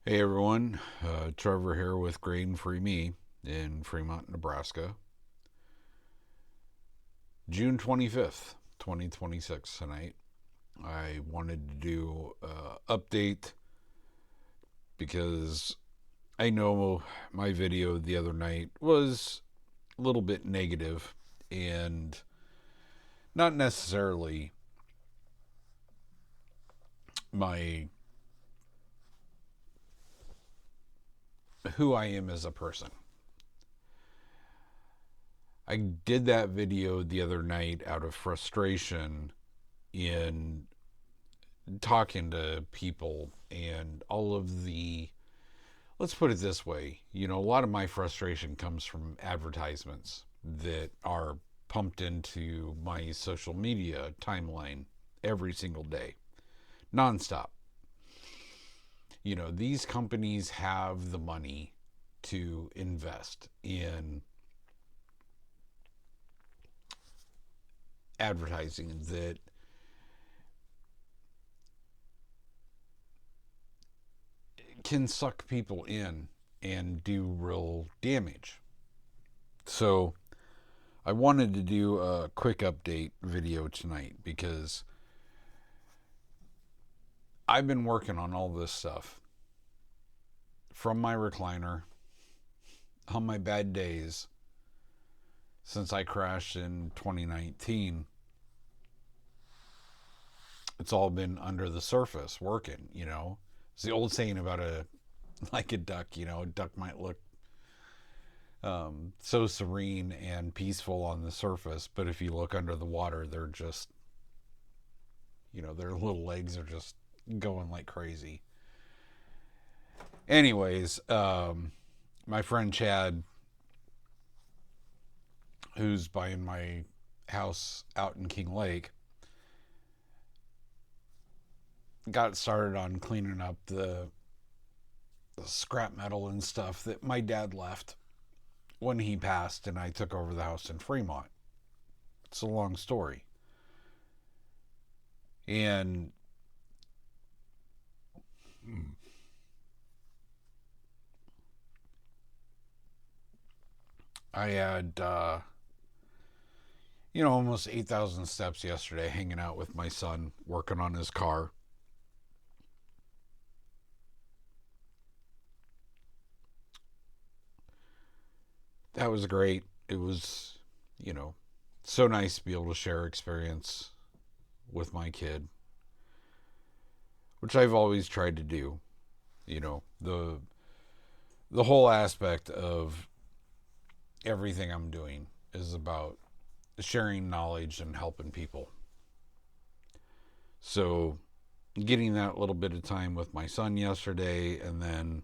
Hey everyone, Trevor here with Grain Free Me in Fremont, Nebraska. June 25th, 2026 tonight. I wanted to do an update because I know my video the other night was a little bit negative and not necessarily my who I am as a person. I did that video the other night out of frustration in talking to people and all of the, let's put it this way, a lot of my frustration comes from advertisements that are pumped into my social media timeline every single day, nonstop. These companies have the money to invest in advertising that can suck people in and do real damage. So, I wanted to do a quick update video tonight because I've been working on all this stuff from my recliner on my bad days since I crashed in 2019. It's all been under the surface working. It's the old saying about like a duck. A duck might look so serene and peaceful on the surface, but if you look under the water, they're just, their little legs are just going like crazy. Anyways, my friend Chad, who's buying my house out in King Lake, got started on cleaning up the scrap metal and stuff that my dad left when he passed and I took over the house in Fremont. It's a long story. And I had, almost 8,000 steps yesterday hanging out with my son, working on his car. That was great. It was, so nice to be able to share experience with my kid, which I've always tried to do. The whole aspect of everything I'm doing is about sharing knowledge and helping people. So, getting that little bit of time with my son yesterday, and then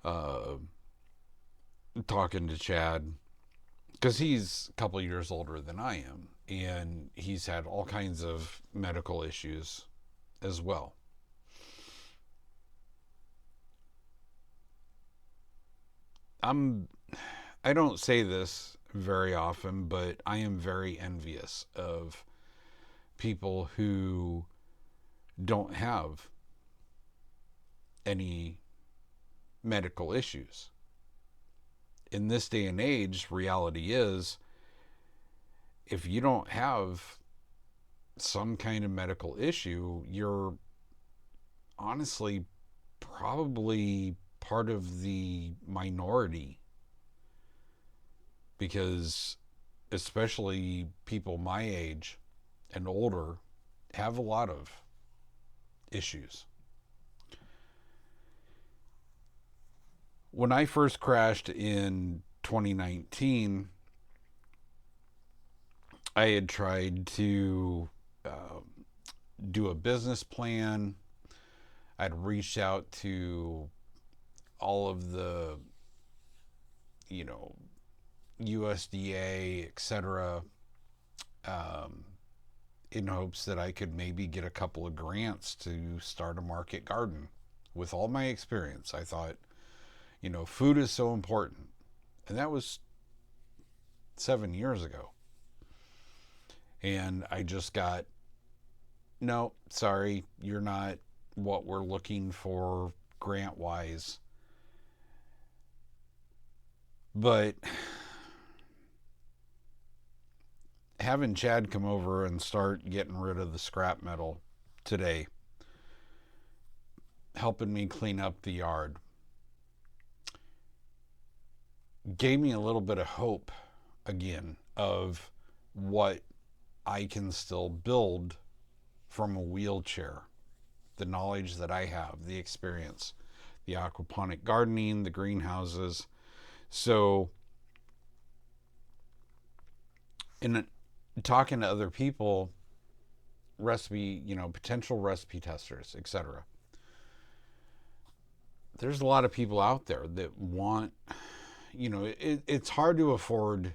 uh, talking to Chad, because he's a couple of years older than I am, and he's had all kinds of medical issues as well. I'm I don't say this very often, but I am very envious of people who don't have any medical issues. In this day and age, reality is if you don't have some kind of medical issue, you're honestly probably part of the minority, because especially people my age and older have a lot of issues. When I first crashed in 2019, I had tried to do a business plan. I'd reached out to all of the, you know, USDA, etc., um, in hopes that I could maybe get a couple of grants to start a market garden. With all my experience, I thought, food is so important. And that was 7 years ago. And I just got, no, sorry, you're not what we're looking for grant wise. But having Chad come over and start getting rid of the scrap metal today, helping me clean up the yard, gave me a little bit of hope again of what I can still build from a wheelchair. The knowledge that I have, the experience, the aquaponic gardening, the greenhouses. So, in talking to other people, recipe, potential recipe testers, etc., there's a lot of people out there that want, it's hard to afford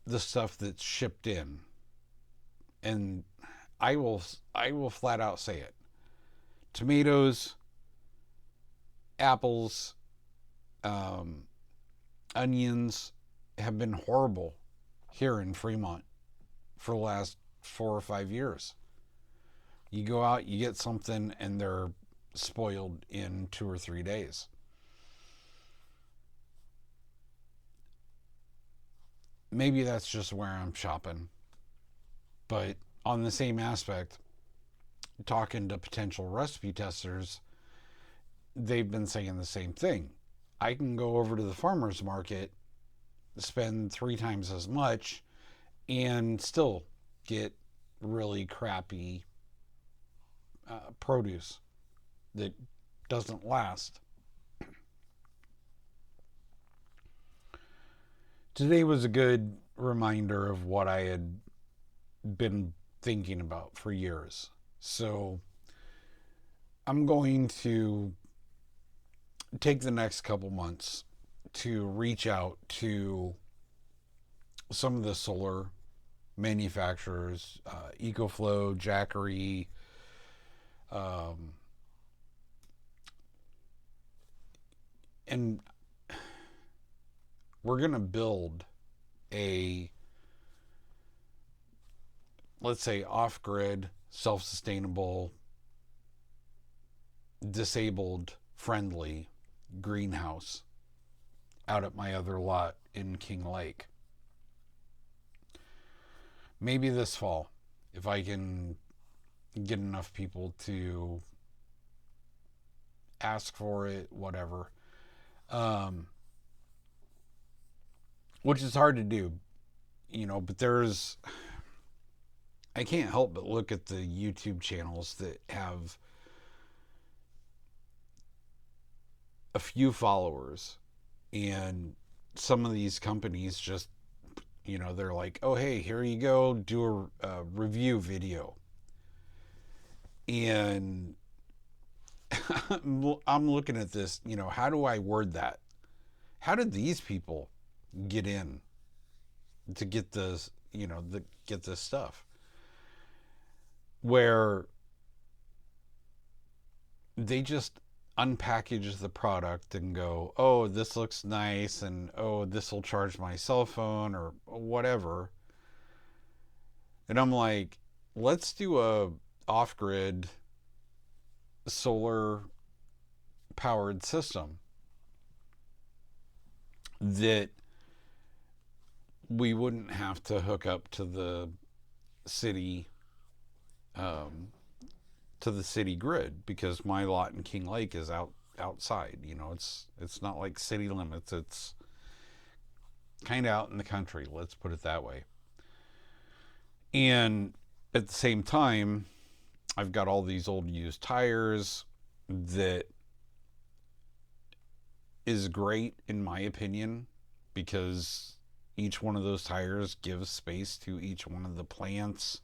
the stuff that's shipped in. And I will flat out say it. Tomatoes, apples, onions have been horrible here in Fremont for the last 4 or 5 years. You go out, you get something, and they're spoiled in 2 or 3 days. Maybe that's just where I'm shopping. But on the same aspect, talking to potential recipe testers, they've been saying the same thing. I can go over to the farmer's market, spend 3 times as much, and still get really crappy produce that doesn't last. Today was a good reminder of what I had been thinking about for years. So I'm going to take the next couple months to reach out to some of the solar manufacturers, EcoFlow, Jackery, and we're going to build a, let's say, off-grid, self-sustainable, disabled friendly greenhouse out at my other lot in King Lake. Maybe this fall, if I can get enough people to ask for it, whatever. Which is hard to do, but I can't help but look at the YouTube channels that have a few followers, and some of these companies just, they're like, oh, hey, here you go, do a review video. And I'm looking at this, how do I word that? How did these people get in to get this, get this stuff? Where they just unpackage the product and go, oh, this looks nice, and oh, this will charge my cell phone or whatever. And I'm like, let's do a off-grid solar powered system that we wouldn't have to hook up to the city grid, because my lot in King Lake is outside. It's not like city limits. It's kind of out in the country, let's put it that way. And at the same time, I've got all these old used tires that is great in my opinion, because each one of those tires gives space to each one of the plants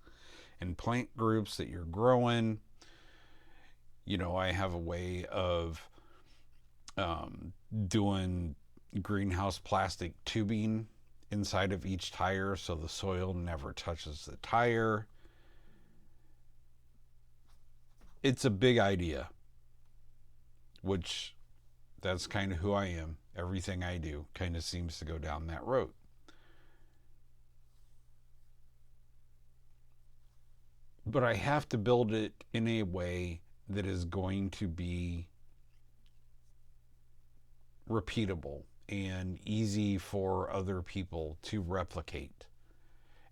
and plant groups that you're growing. I have a way of doing greenhouse plastic tubing inside of each tire so the soil never touches the tire. It's a big idea, which that's kind of who I am. Everything I do kind of seems to go down that road. But I have to build it in a way that is going to be repeatable and easy for other people to replicate.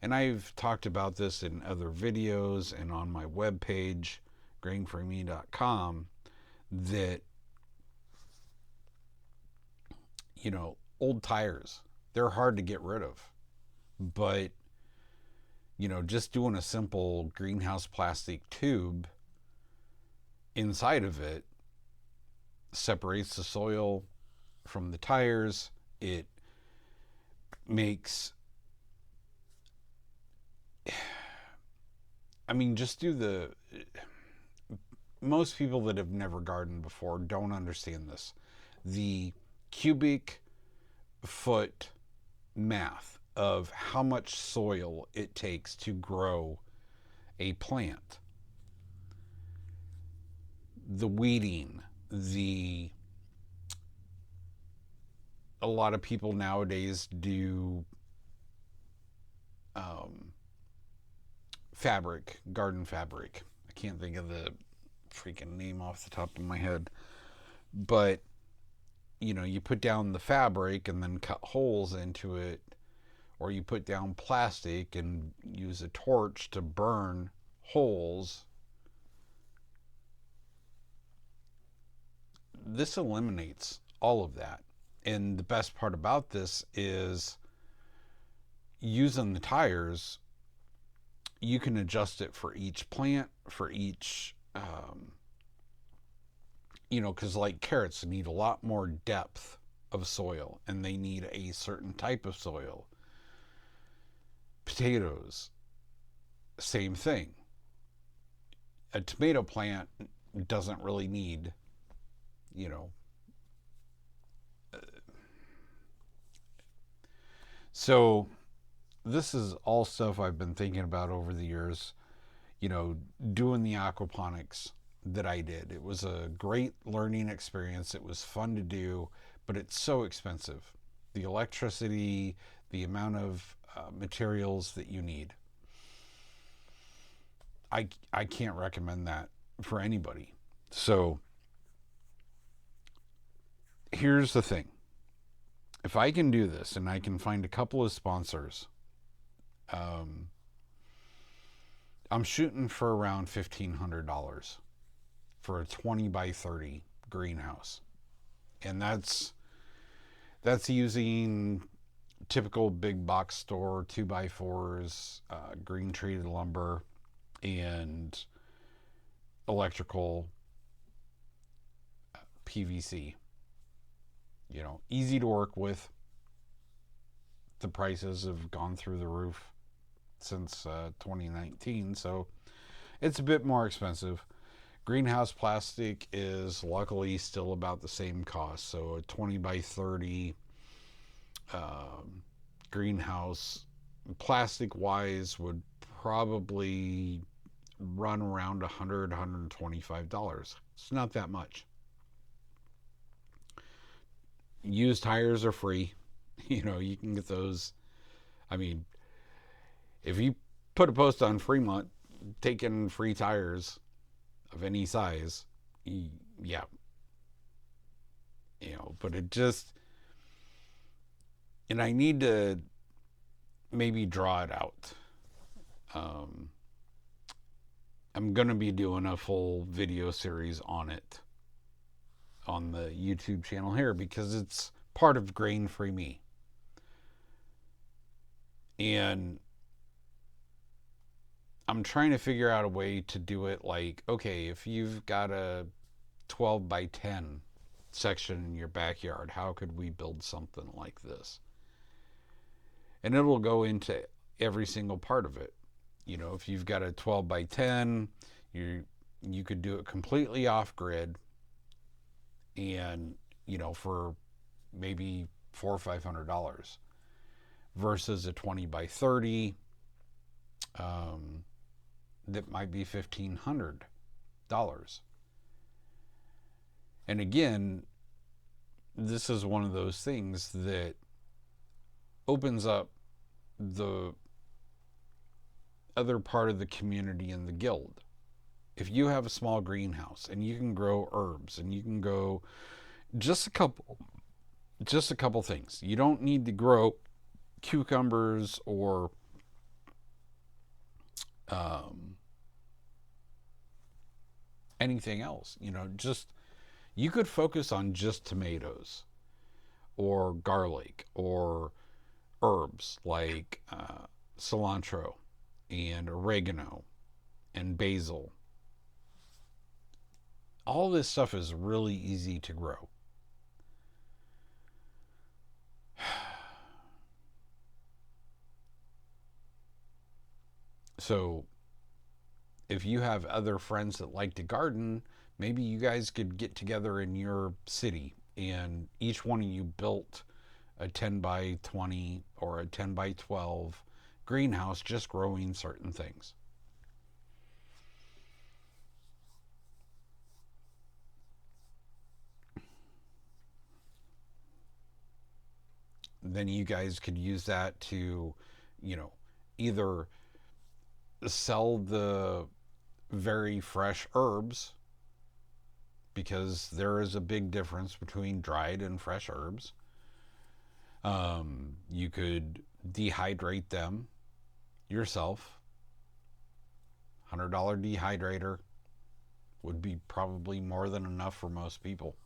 And I've talked about this in other videos and on my webpage, grainfreeme.com, that, you know, old tires, they're hard to get rid of. But, you know, just doing a simple greenhouse plastic tube inside of it separates the soil from the tires. It makes, I mean, just do the, most people that have never gardened before don't understand this. The cubic foot math of how much soil it takes to grow a plant. The weeding, a lot of people nowadays do fabric, garden fabric. I can't think of the freaking name off the top of my head. But, you know, you put down the fabric and then cut holes into it, or you put down plastic and use a torch to burn holes. This eliminates all of that. And the best part about this is using the tires, you can adjust it for each plant, for each, you know, because like carrots need a lot more depth of soil and they need a certain type of soil. Potatoes, same thing. A tomato plant doesn't really need, you know, so this is all stuff I've been thinking about over the years, you know, doing the aquaponics that I did. It was a great learning experience. It was fun to do, but it's so expensive. The electricity, the amount of materials that you need. I can't recommend that for anybody. So here's the thing. If I can do this and I can find a couple of sponsors, I'm shooting for around $1,500 for a 20 by 30 greenhouse. And that's using typical big box store 2x4s, green treated lumber, and electrical PVC. You know, easy to work with. The prices have gone through the roof since 2019, so it's a bit more expensive. Greenhouse plastic is luckily still about the same cost. So a 20 by 30 greenhouse, plastic wise, would probably run around $100, $125. It's not that much. Used tires are free. You know, you can get those. I mean, if you put a post on Fremont taking free tires of any size, yeah. You know, but it just, and I need to maybe draw it out. I'm going to be doing a full video series on it on the YouTube channel here because it's part of Grain Free Me. And I'm trying to figure out a way to do it like, okay, if you've got a 12 by 10 section in your backyard, how could we build something like this? And it'll go into every single part of it. You know, if you've got a 12 by 10, you could do it completely off grid, and, you know, for maybe $400 or $500 versus a 20 by 30 that might be $1,500. And again, this is one of those things that opens up the other part of the community in the guild. If you have a small greenhouse and you can grow herbs and you can grow just a couple just a couple things. You don't need to grow cucumbers or um, anything else. Just you could focus on just tomatoes or garlic or herbs like cilantro and oregano and basil. All this stuff is really easy to grow. So if you have other friends that like to garden, maybe you guys could get together in your city and each one of you built a 10 by 20 or a 10 by 12 greenhouse just growing certain things. Then you guys could use that to, you know, either sell the very fresh herbs because there is a big difference between dried and fresh herbs. You could dehydrate them yourself. $100 dehydrator would be probably more than enough for most people.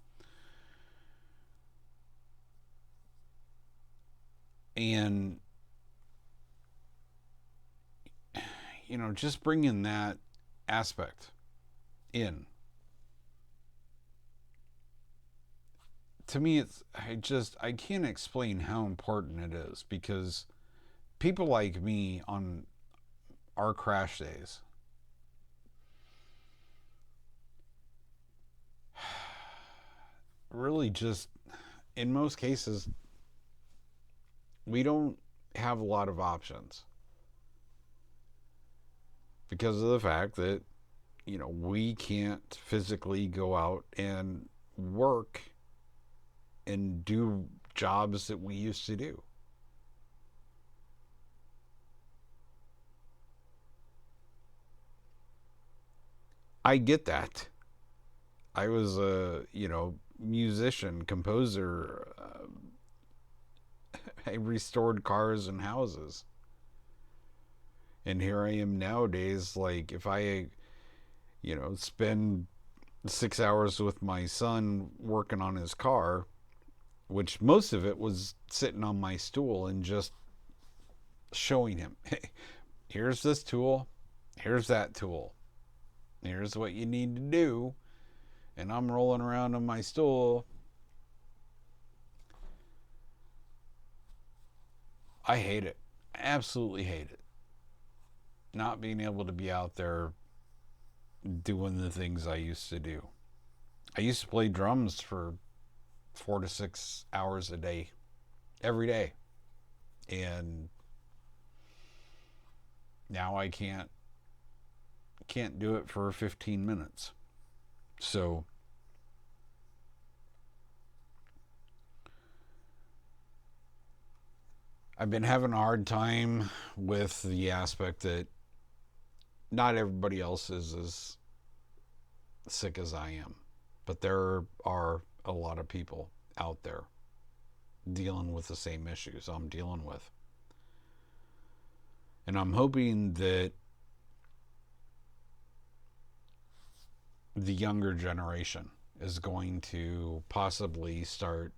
And, just bringing that aspect in. To me, I can't explain how important it is because people like me on our crash days, really just, in most cases, we don't have a lot of options because of the fact that, we can't physically go out and work and do jobs that we used to do. I get that. I was a, musician, composer. I restored cars and houses. And here I am nowadays, like, if I, spend 6 hours with my son working on his car, which most of it was sitting on my stool and just showing him, hey, here's this tool, here's that tool, here's what you need to do. And I'm rolling around on my stool. I hate it. Absolutely hate it. Not being able to be out there doing the things I used to do. I used to play drums for 4 to 6 hours a day, every day. And now I can't do it for 15 minutes. So I've been having a hard time with the aspect that not everybody else is as sick as I am, but there are a lot of people out there dealing with the same issues I'm dealing with. And I'm hoping that the younger generation is going to possibly start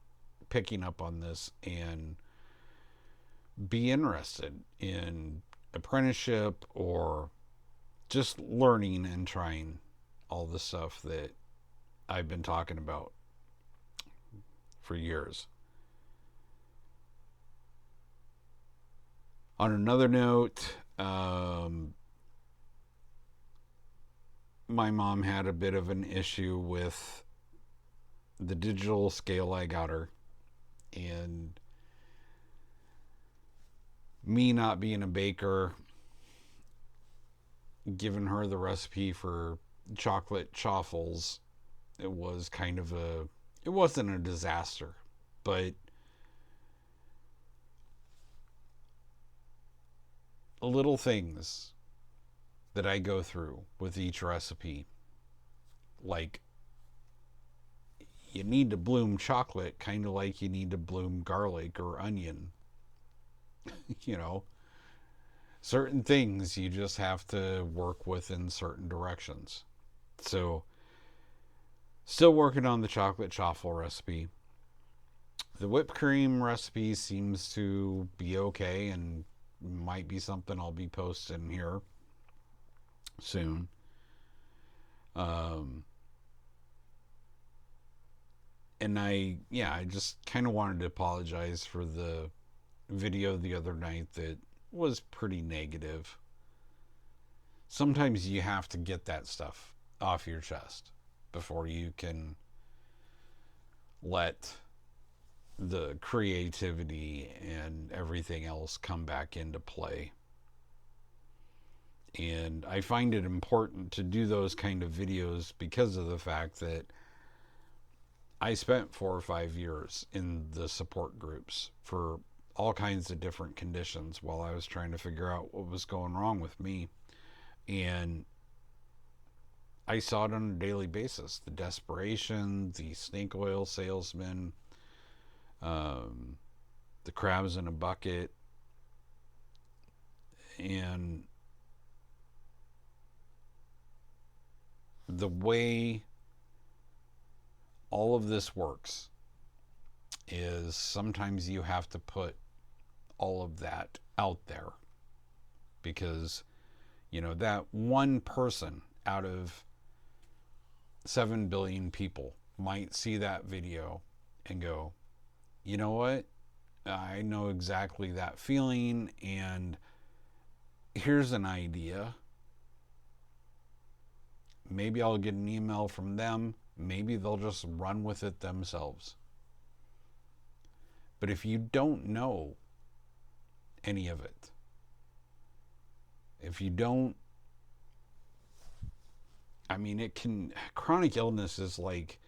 picking up on this and be interested in apprenticeship or just learning and trying all the stuff that I've been talking about for years. On another note, my mom had a bit of an issue with the digital scale I got her, and me not being a baker, giving her the recipe for chocolate chaffles, it was kind of it wasn't a disaster, but little things that I go through with each recipe. Like, you need to bloom chocolate kind of like you need to bloom garlic or onion. You know, certain things you just have to work with in certain directions. So, still working on the chocolate chaffle recipe. The whipped cream recipe seems to be okay and might be something I'll be posting here soon. Um, and I just kind of wanted to apologize for the video the other night that was pretty negative. Sometimes you have to get that stuff off your chest before you can let the creativity and everything else come back into play. And I find it important to do those kind of videos because of the fact that I spent 4 or 5 years in the support groups for all kinds of different conditions while I was trying to figure out what was going wrong with me. And I saw it on a daily basis, the desperation, the snake oil salesman, um, the crabs in a bucket, and the way all of this works is sometimes you have to put all of that out there because, you know, that one person out of 7 billion people might see that video and go, you know what? I know exactly that feeling, and here's an idea. Maybe I'll get an email from them. Maybe they'll just run with it themselves. But if you don't know any of it, if you don't, I mean, chronic illness is like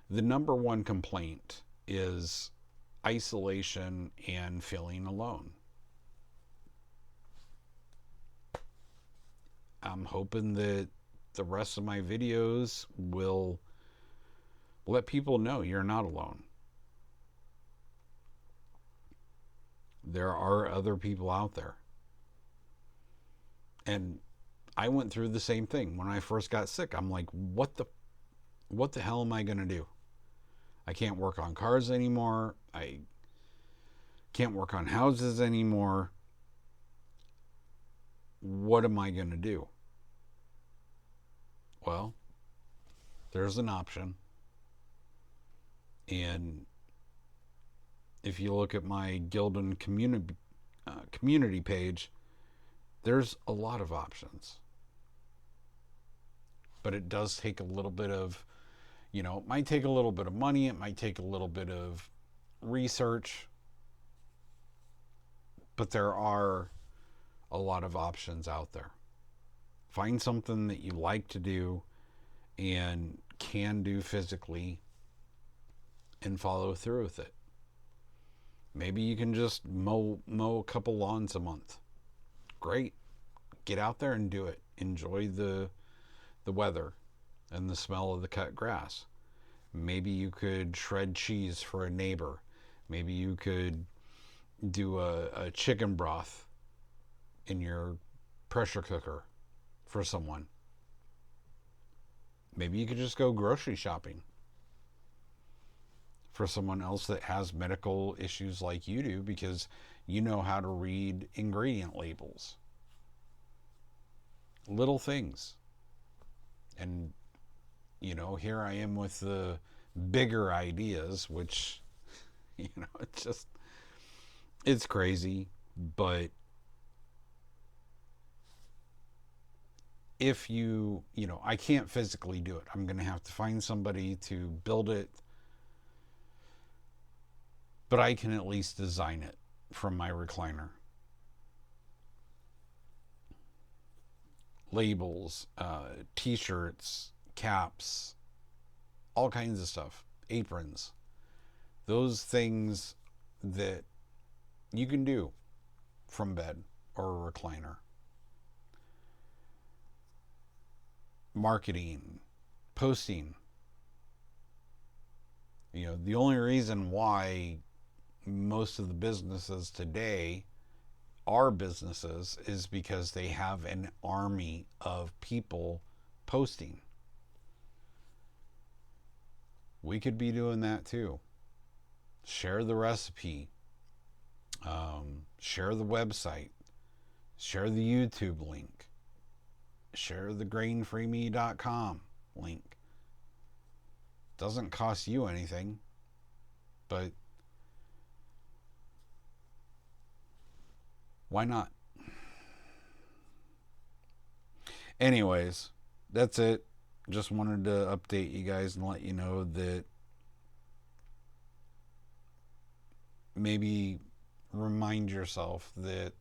the number one complaint is isolation and feeling alone. I'm hoping that the rest of my videos will let people know you're not alone. There are other people out there. And I went through the same thing when I first got sick. I'm like, what the hell am I going to do? I can't work on cars anymore. I can't work on houses anymore. What am I going to do? Well, there's an option. And if you look at my Gildan community page, there's a lot of options. But it does take a little bit of, it might take a little bit of money. It might take a little bit of research. But there are a lot of options out there. Find something that you like to do and can do physically and follow through with it. Maybe you can just mow a couple lawns a month. Great. Get out there and do it. Enjoy the weather and the smell of the cut grass. Maybe you could shred cheese for a neighbor. Maybe you could do a chicken broth in your pressure cooker for someone. Maybe you could just go grocery shopping for someone else that has medical issues like you do because you know how to read ingredient labels. Little things. And, here I am with the bigger ideas, which, it's crazy. But if I can't physically do it. I'm going to have to find somebody to build it. But I can at least design it from my recliner. Labels, t-shirts, caps, all kinds of stuff, aprons, those things that you can do from bed or a recliner. marketing, posting. You know, the only reason why most of the businesses today are businesses is because they have an army of people posting. We could be doing that too. Share the recipe, share the website, share the YouTube link, share the grainfreeme.com link. Doesn't cost you anything, but why not? Anyways, that's it. Just wanted to update you guys and let you know that maybe remind yourself that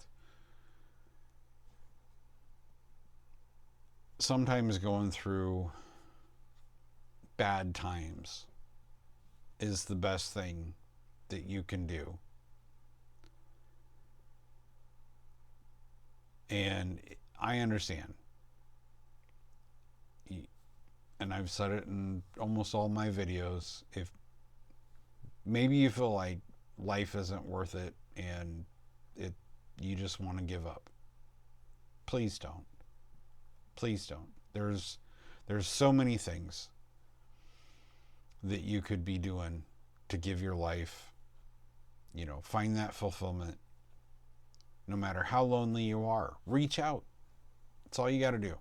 sometimes going through bad times is the best thing that you can do. And I understand. And I've said it in almost all my videos. If maybe you feel like life isn't worth it and you just want to give up, please don't. Please don't. There's so many things that you could be doing to give your life, you know, find that fulfillment. No matter how lonely you are, reach out. That's all you got to do.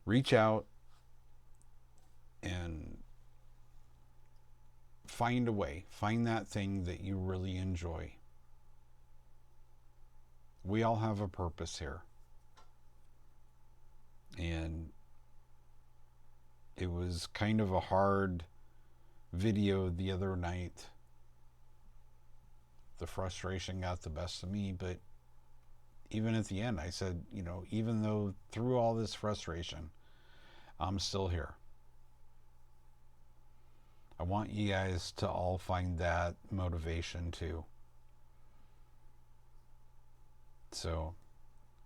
Reach out and find a way. Find that thing that you really enjoy. We all have a purpose here. And it was kind of a hard video the other night. The frustration got the best of me, but even at the end, I said, you know, even though through all this frustration, I'm still here. I want you guys to all find that motivation too. So,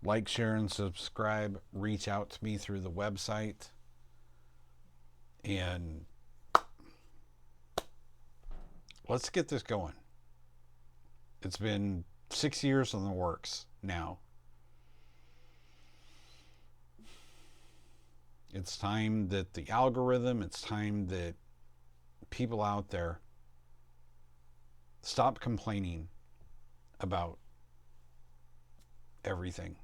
like, share, and subscribe. Reach out to me through the website. And let's get this going. It's been 6 years in the works now. It's time that the algorithm, it's time that people out there stop complaining about everything.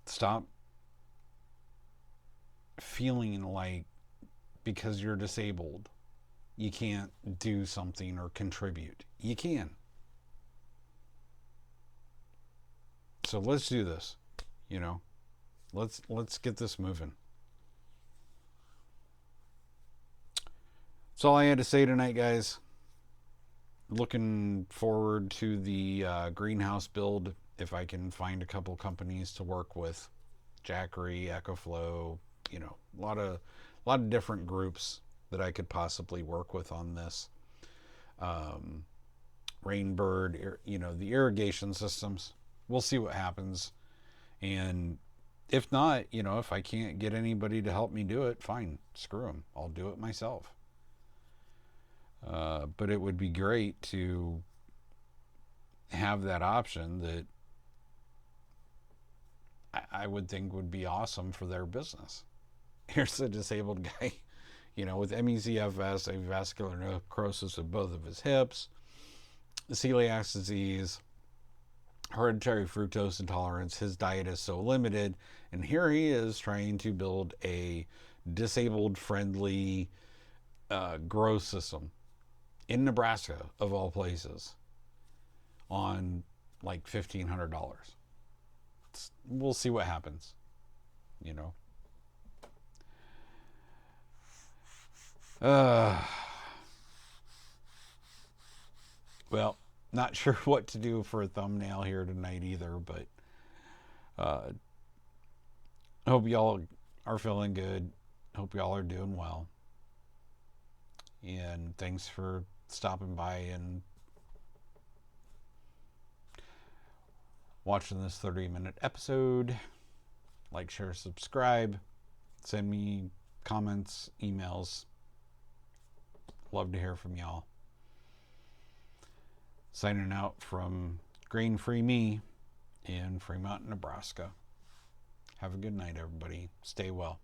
Stop feeling like because you're disabled, you can't do something or contribute. You can. So let's do this, you know. Let's get this moving. That's all I had to say tonight, guys. Looking forward to the greenhouse build. If I can find a couple companies to work with, Jackery, EcoFlow, you know, a lot of different groups that I could possibly work with on this. Rainbird, you know, the irrigation systems. We'll see what happens. And if not, you know, if I can't get anybody to help me do it, fine, screw them. I'll do it myself. But it would be great to have that option that I would think would be awesome for their business. Here's a disabled guy, you know, with ME/CFS, avascular necrosis of both of his hips, celiac disease, hereditary fructose intolerance. His diet is so limited, and here he is trying to build a disabled friendly grow system in Nebraska, of all places, on like $1,500. We'll see what happens, you know. Well, not sure what to do for a thumbnail here tonight either, but I hope y'all are feeling good. Hope y'all are doing well. And thanks for stopping by. And watching this 30-minute episode. Like, share, subscribe. Send me comments, emails. Love to hear from y'all. Signing out from Grain-Free Me in Fremont, Nebraska. Have a good night, everybody. Stay well.